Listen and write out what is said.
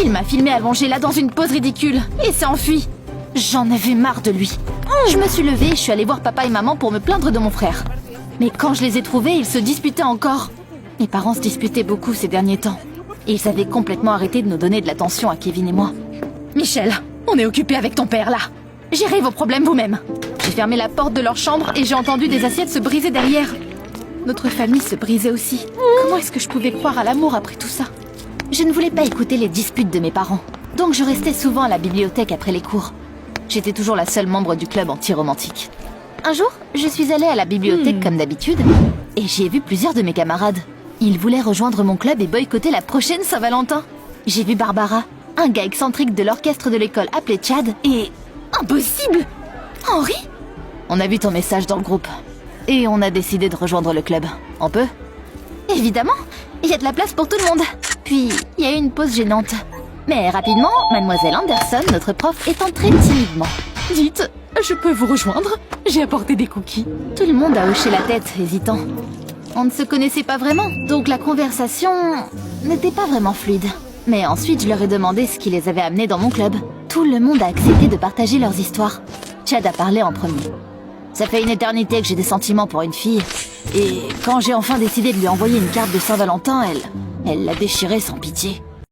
Il m'a filmé allongé là dans une pose ridicule et s'est enfui. J'en avais marre de lui. Je me suis levée et je suis allée voir papa et maman pour me plaindre de mon frère. Mais quand je les ai trouvés, ils se disputaient encore. Mes parents se disputaient beaucoup ces derniers temps. Et ils avaient complètement arrêté de nous donner de l'attention à Kevin et moi. Michel, on est occupé avec ton père là. Gérez vos problèmes vous-même. J'ai fermé la porte de leur chambre et j'ai entendu des assiettes se briser derrière. Notre famille se brisait aussi. Comment est-ce que je pouvais croire à l'amour après tout ça? Je ne voulais pas écouter les disputes de mes parents. Donc je restais souvent à la bibliothèque après les cours. J'étais toujours la seule membre du club anti-romantique. Un jour, je suis allée à la bibliothèque comme d'habitude et j'y ai vu plusieurs de mes camarades. Ils voulaient rejoindre mon club et boycotter la prochaine Saint-Valentin. J'ai vu Barbara, un gars excentrique de l'orchestre de l'école appelé Chad et... Impossible! Henri? On a vu ton message dans le groupe et on a décidé de rejoindre le club. On peut? Évidemment, il y a de la place pour tout le monde. Puis, il y a eu une pause gênante. Mais rapidement, mademoiselle Anderson, notre prof, est entrée timidement. Dites, je peux vous rejoindre? J'ai apporté des cookies. Tout le monde a hoché la tête, hésitant. On ne se connaissait pas vraiment, donc la conversation n'était pas vraiment fluide. Mais ensuite, je leur ai demandé ce qui les avait amenés dans mon club. Tout le monde a accepté de partager leurs histoires. Chad a parlé en premier. Ça fait une éternité que j'ai des sentiments pour une fille. Et quand j'ai enfin décidé de lui envoyer une carte de Saint-Valentin, elle l'a déchirée sans pitié.